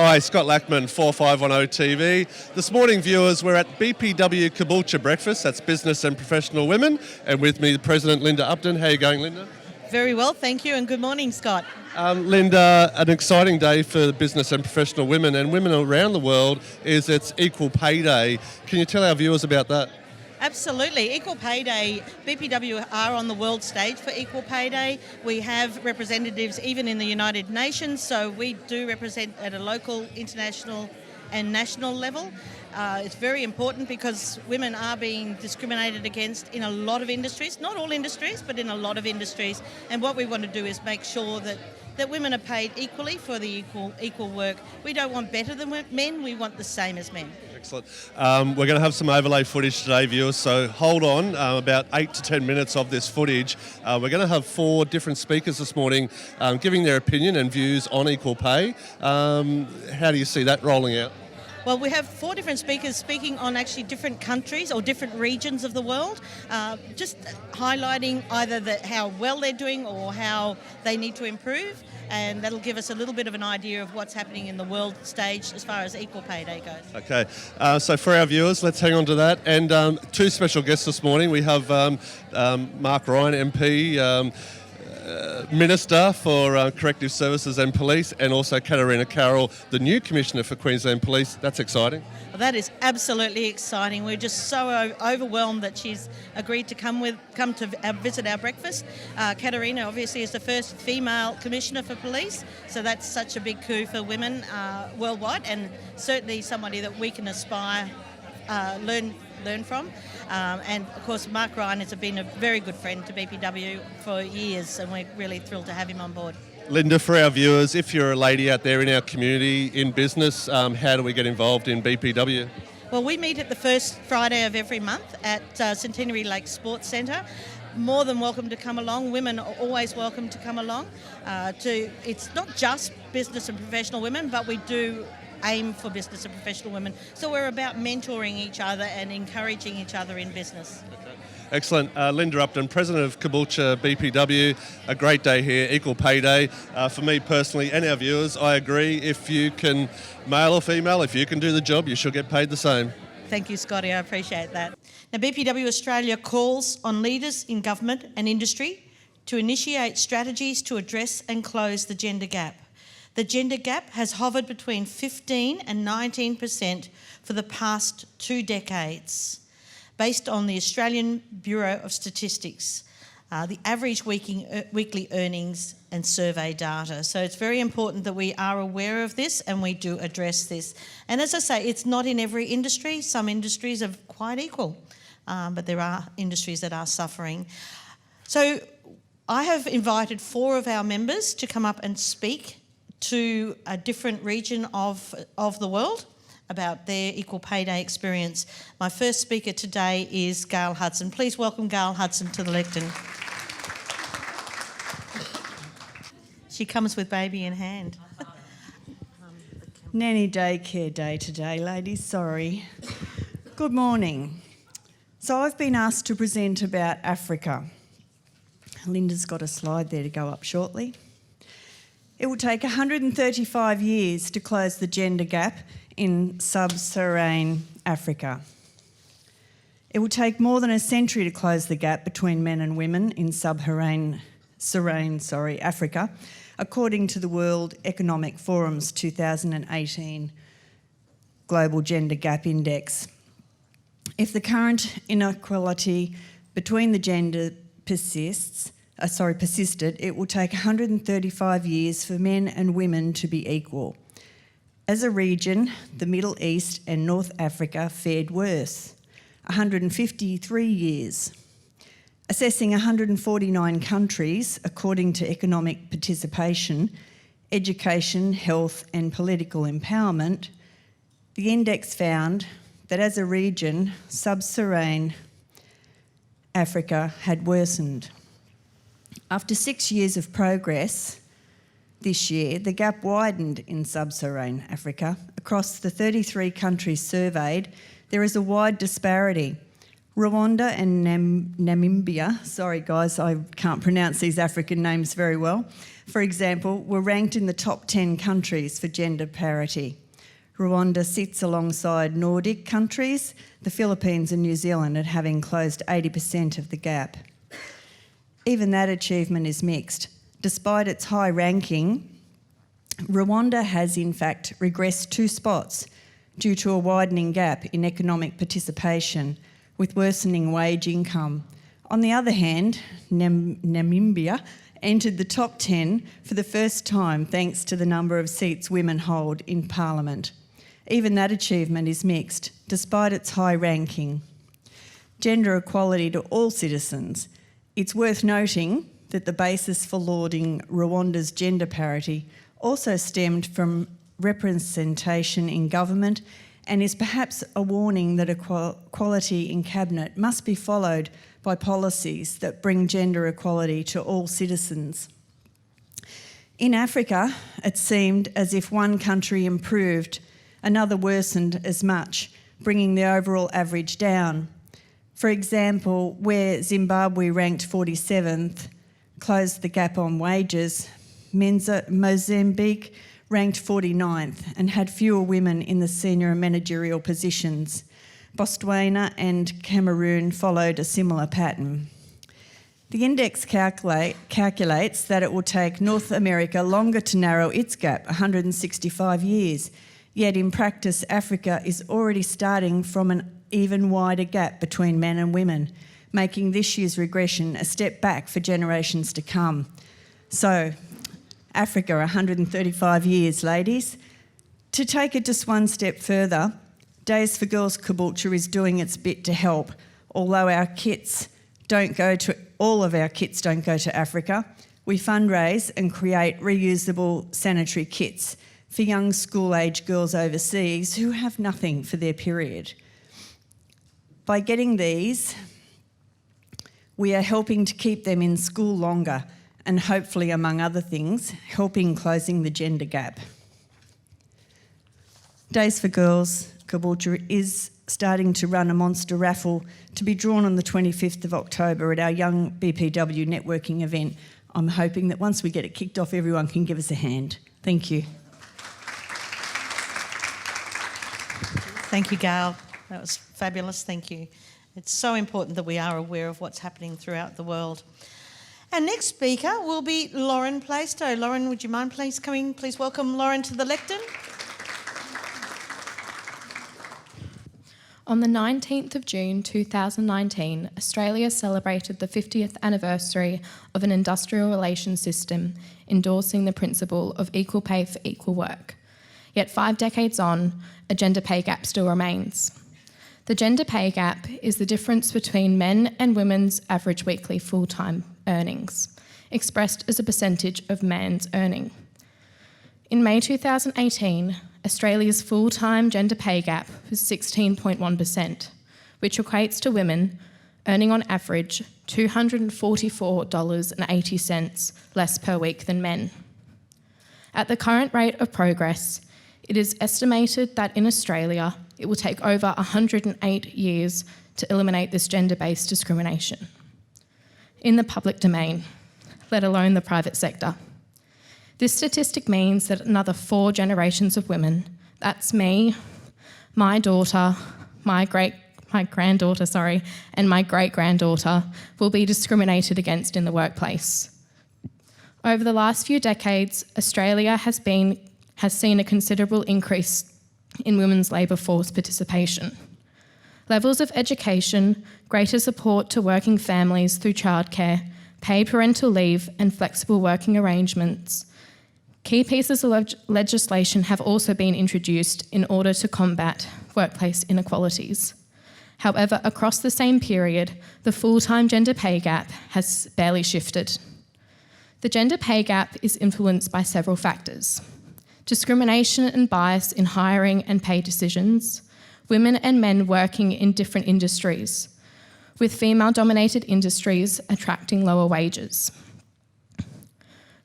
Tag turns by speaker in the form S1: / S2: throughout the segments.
S1: Hi, Scott Lackman, 4510 TV. This morning, viewers, we're at BPW Caboolture Breakfast. That's Business and Professional Women. And with me, the President, Linda Upton. How are you going, Linda?
S2: Very well, thank you, and good morning, Scott.
S1: Linda, an exciting day for business and professional women and women around the world is its Equal Pay Day. Can you tell our viewers about that?
S2: Absolutely. Equal Pay Day, BPW are on the world stage for Equal Pay Day. We have representatives even in the United Nations, so we do represent at a local, international and national level. It's very important because women are being discriminated against in a lot of industries, not all industries, but in a lot of industries. And what we want to do is make sure that women are paid equally for the equal work. We don't want better than men, we want the same as men.
S1: Excellent. We're going to have some overlay footage today, viewers, so hold on. About 8 to 10 minutes of this footage. We're going to have 4 different speakers this morning giving their opinion and views on equal pay. How do you see that rolling out?
S2: Well, we have 4 different speakers speaking on actually different countries or different regions of the world, just highlighting either how well they're doing or how they need to improve, and that'll give us a little bit of an idea of what's happening in the world stage as far as Equal Pay Day goes.
S1: Okay, so for our viewers, let's hang on to that. And 2 special guests this morning. We have Mark Ryan, MP, Minister for Corrective Services and Police, and also Katarina Carroll, the new Commissioner for Queensland Police. That's exciting.
S2: Well, that is absolutely exciting. We're just so overwhelmed that she's agreed to come to visit our breakfast. Katarina obviously is the first female Commissioner for Police, so that's such a big coup for women worldwide, and certainly somebody that we can aspire, learn from. And of course, Mark Ryan has been a very good friend to BPW for years, and we're really thrilled to have him on board.
S1: Linda, for our viewers, if you're a lady out there in our community in business, how do we get involved in BPW?
S2: Well, we meet at the first Friday of every month at Centenary Lake Sports Centre. More than welcome to come along. Women are always welcome to come along. It's not just business and professional women, but we do aim for business and professional women. So we're about mentoring each other and encouraging each other in business.
S1: Okay. Excellent. Linda Upton, President of Caboolture BPW. A great day here, Equal Pay Day. For me personally and our viewers, I agree. If you can, male or female, if you can do the job, you should get paid the same.
S2: Thank you, Scotty. I appreciate that. Now, BPW Australia calls on leaders in government and industry to initiate strategies to address and close the gender gap. The gender gap has hovered between 15% and 19% for the past 2 decades, based on the Australian Bureau of Statistics, the average weekly earnings and survey data. So it's very important that we are aware of this and we do address this. And as I say, it's not in every industry. Some industries are quite equal, but there are industries that are suffering. So I have invited 4 of our members to come up and speak to a different region of the world about their Equal Pay Day experience. My first speaker today is Gail Hudson. Please welcome Gail Hudson to the lectern. She comes with baby in hand.
S3: Nanny daycare day today, ladies, sorry. Good morning. So I've been asked to present about Africa. Linda's got a slide there to go up shortly. It will take 135 years to close the gender gap in sub-Saharan Africa. It will take more than a century to close the gap between men and women in sub-Saharan Africa, according to the World Economic Forum's 2018 Global Gender Gap Index. If the current inequality between the gender persisted, it will take 135 years for men and women to be equal. As a region, the Middle East and North Africa fared worse, 153 years. Assessing 149 countries, according to economic participation, education, health and political empowerment, the index found that as a region, sub-Saharan Africa had worsened. After 6 years of progress this year, the gap widened in sub-Saharan Africa. Across the 33 countries surveyed, there is a wide disparity. Rwanda and Namibia, sorry guys, I can't pronounce these African names very well, for example, were ranked in the top 10 countries for gender parity. Rwanda sits alongside Nordic countries, the Philippines and New Zealand at having closed 80% of the gap. Even that achievement is mixed. Despite its high ranking, Rwanda has in fact regressed 2 spots due to a widening gap in economic participation with worsening wage income. On the other hand, Namibia entered the top 10 for the first time thanks to the number of seats women hold in Parliament. Even that achievement is mixed, despite its high ranking. Gender equality to all citizens. It's worth noting that the basis for lauding Rwanda's gender parity also stemmed from representation in government and is perhaps a warning that equality in cabinet must be followed by policies that bring gender equality to all citizens. In Africa, it seemed as if one country improved, another worsened as much, bringing the overall average down. For example, where Zimbabwe ranked 47th, closed the gap on wages, Mozambique ranked 49th and had fewer women in the senior and managerial positions. Botswana and Cameroon followed a similar pattern. The index calculates that it will take North America longer to narrow its gap, 165 years, yet in practice Africa is already starting from an even wider gap between men and women, making this year's regression a step back for generations to come. So, Africa, 135 years, ladies. To take it just one step further, Days for Girls Caboolture is doing its bit to help. Although all of our kits don't go to Africa, we fundraise and create reusable sanitary kits for young school-age girls overseas who have nothing for their period. By getting these, we are helping to keep them in school longer and hopefully, among other things, helping closing the gender gap. Days for Girls Caboolture is starting to run a monster raffle to be drawn on the 25th of October at our Young BPW networking event. I'm hoping that once we get it kicked off, everyone can give us a hand. Thank you.
S2: Thank you, Gail. That was fabulous, thank you. It's so important that we are aware of what's happening throughout the world. Our next speaker will be Lauren Plaistow. Lauren, would you mind please coming? Please welcome Lauren to the lectern.
S4: On the 19th of June 2019, Australia celebrated the 50th anniversary of an industrial relations system endorsing the principle of equal pay for equal work. Yet 5 decades on, a gender pay gap still remains. The gender pay gap is the difference between men and women's average weekly full-time earnings, expressed as a percentage of man's earning. In May 2018, Australia's full-time gender pay gap was 16.1%, which equates to women earning on average $244.80 less per week than men. At the current rate of progress, it is estimated that in Australia it will take over 108 years to eliminate this gender-based discrimination in the public domain, let alone the private sector. This statistic means that another 4 generations of women, that's me, my daughter, my granddaughter, and my great-granddaughter, will be discriminated against in the workplace. Over the last few decades, Australia has seen a considerable increase in women's labour force participation. Levels of education, greater support to working families through childcare, paid parental leave and flexible working arrangements. Key pieces of legislation have also been introduced in order to combat workplace inequalities. However, across the same period, the full-time gender pay gap has barely shifted. The gender pay gap is influenced by several factors: discrimination and bias in hiring and pay decisions, women and men working in different industries, with female-dominated industries attracting lower wages.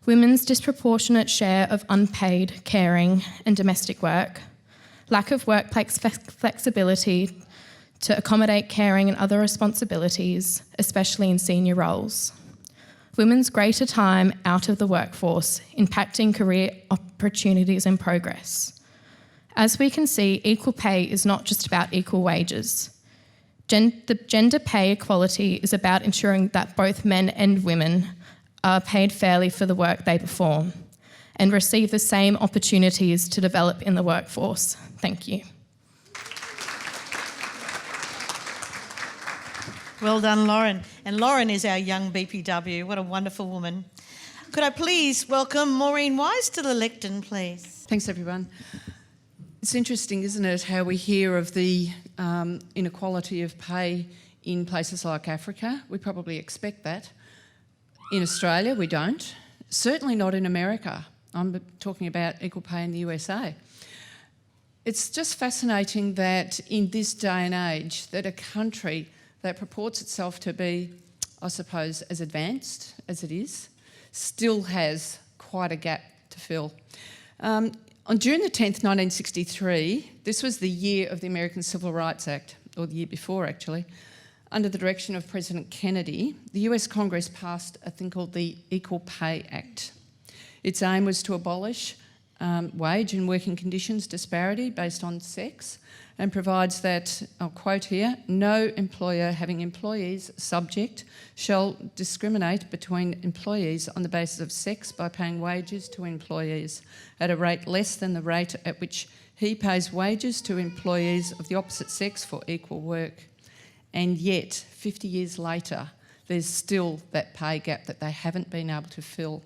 S4: Women's disproportionate share of unpaid caring and domestic work, lack of workplace flexibility to accommodate caring and other responsibilities, especially in senior roles. Women's greater time out of the workforce, impacting career opportunities and progress. As we can see, equal pay is not just about equal wages. The gender pay equality is about ensuring that both men and women are paid fairly for the work they perform and receive the same opportunities to develop in the workforce. Thank you.
S2: Well done, Lauren. And Lauren is our young BPW. What a wonderful woman. Could I please welcome Maureen Wise to the lectern, please?
S5: Thanks, everyone. It's interesting, isn't it, how we hear of the inequality of pay in places like Africa. We probably expect that. In Australia, we don't. Certainly not in America. I'm talking about equal pay in the USA. It's just fascinating that in this day and age, that a country that purports itself to be, I suppose, as advanced as it is, still has quite a gap to fill. On June the 10th, 1963, this was the year of the American Civil Rights Act, or the year before actually, under the direction of President Kennedy, the US Congress passed a thing called the Equal Pay Act. Its aim was to abolish wage and working conditions disparity based on sex, and provides that, I'll quote here, no employer having employees subject shall discriminate between employees on the basis of sex by paying wages to employees at a rate less than the rate at which he pays wages to employees of the opposite sex for equal work. And yet, 50 years later, there's still that pay gap that they haven't been able to fill.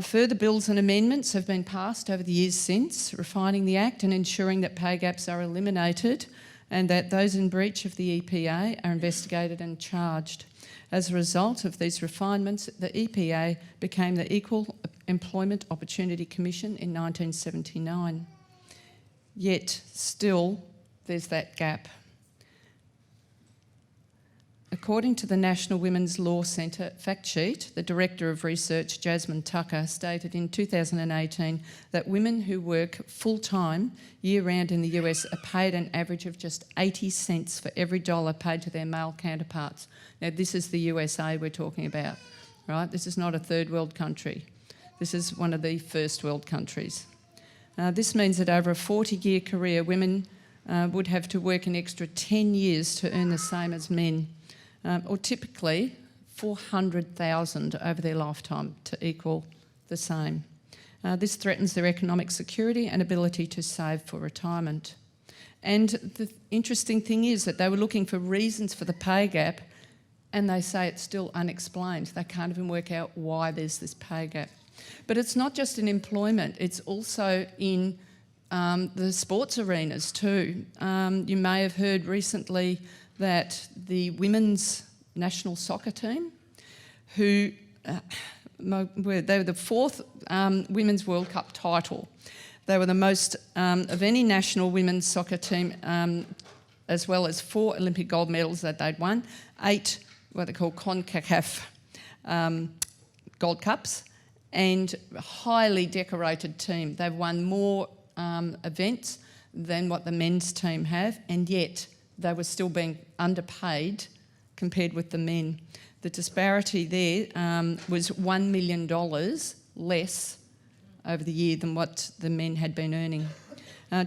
S5: Further bills and amendments have been passed over the years since, refining the Act and ensuring that pay gaps are eliminated and that those in breach of the EPA are investigated and charged. As a result of these refinements, the EPA became the Equal Employment Opportunity Commission in 1979. Yet, still, there's that gap. According to the National Women's Law Centre fact sheet, the Director of Research, Jasmine Tucker, stated in 2018 that women who work full-time year-round in the US are paid an average of just 80 cents for every dollar paid to their male counterparts. Now, this is the USA we're talking about, right? This is not a third world country. This is one of the first world countries. This means that over a 40-year career, women would have to work an extra 10 years to earn the same as men. Or typically $400,000 over their lifetime to equal the same. This threatens their economic security and ability to save for retirement. And the interesting thing is that they were looking for reasons for the pay gap, and they say it's still unexplained. They can't even work out why there's this pay gap. But it's not just in employment, it's also in the sports arenas too. You may have heard recently that the women's national soccer team, who they were the fourth Women's World Cup title. They were the most of any national women's soccer team, as well as 4 Olympic gold medals that they'd won, 8 what they call CONCACAF Gold Cups, and a highly decorated team. They've won more events than what the men's team have, and yet they were still being underpaid compared with the men. The disparity there was $1 million less over the year than what the men had been earning.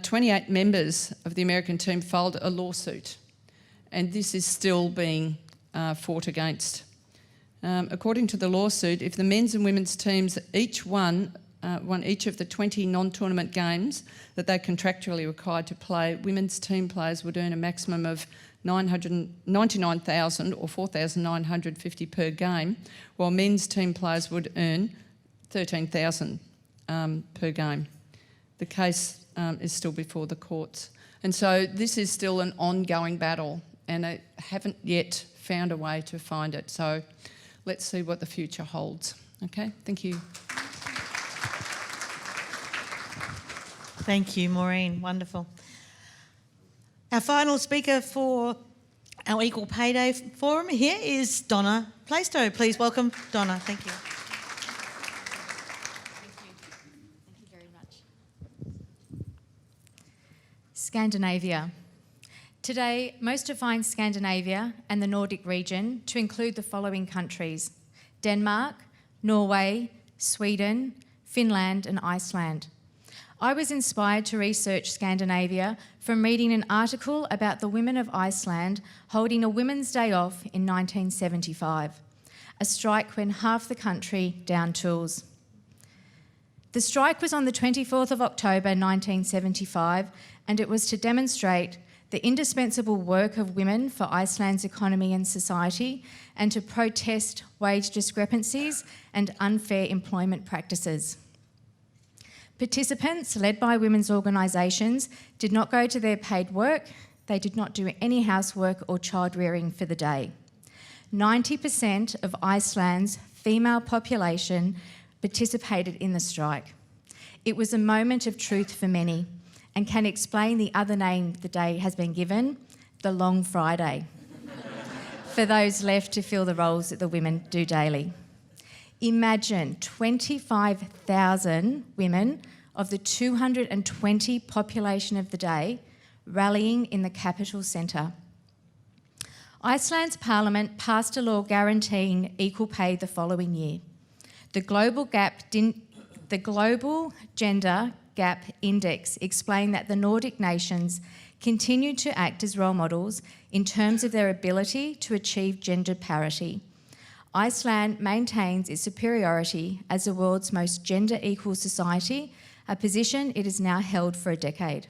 S5: 28 members of the American team filed a lawsuit, and this is still being fought against. According to the lawsuit, if the men's and women's teams each won each of the 20 non-tournament games that they're contractually required to play, women's team players would earn a maximum of $99,000 or $4,950 per game, while men's team players would earn $13,000 per game. The case is still before the courts. And so this is still an ongoing battle, and they haven't yet found a way to find it. So let's see what the future holds. Okay, thank you.
S2: Thank you, Maureen. Wonderful. Our final speaker for our Equal Pay Day Forum here is Donna Plaistow. Please welcome Donna. Thank you.
S6: Thank you very much. Scandinavia. Today, most define Scandinavia and the Nordic region to include the following countries: Denmark, Norway, Sweden, Finland and Iceland. I was inspired to research Scandinavia from reading an article about the women of Iceland holding a Women's Day off in 1975, a strike when half the country downed tools. The strike was on the 24th of October 1975, and it was to demonstrate the indispensable work of women for Iceland's economy and society, and to protest wage discrepancies and unfair employment practices. Participants, led by women's organisations, did not go to their paid work. They did not do any housework or child rearing for the day. 90% of Iceland's female population participated in the strike. It was a moment of truth for many, and can explain the other name the day has been given, the Long Friday, for those left to fill the roles that the women do daily. Imagine 25,000 women of the 220 population of the day rallying in the capital centre. Iceland's parliament passed a law guaranteeing equal pay the following year. The Global Gender Gap Index explained that the Nordic nations continued to act as role models in terms of their ability to achieve gender parity. Iceland maintains its superiority as the world's most gender equal society, a position it has now held for a decade.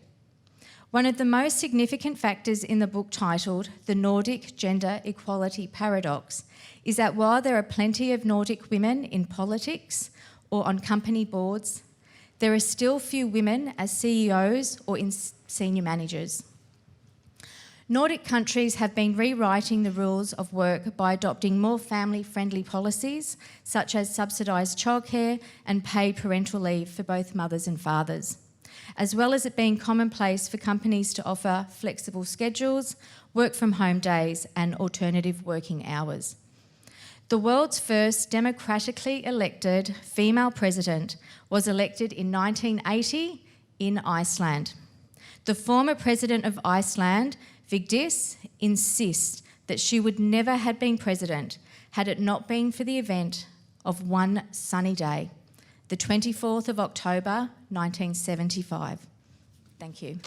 S6: One of the most significant factors in the book titled The Nordic Gender Equality Paradox is that while there are plenty of Nordic women in politics or on company boards, there are still few women as CEOs or in senior managers. Nordic countries have been rewriting the rules of work by adopting more family-friendly policies, such as subsidised childcare and paid parental leave for both mothers and fathers, as well as it being commonplace for companies to offer flexible schedules, work-from-home days and alternative working hours. The world's first democratically elected female president was elected in 1980 in Iceland. The former president of Iceland, Vigdis, insists that she would never have been president had it not been for the event of one sunny day, the 24th of October, 1975. Thank you.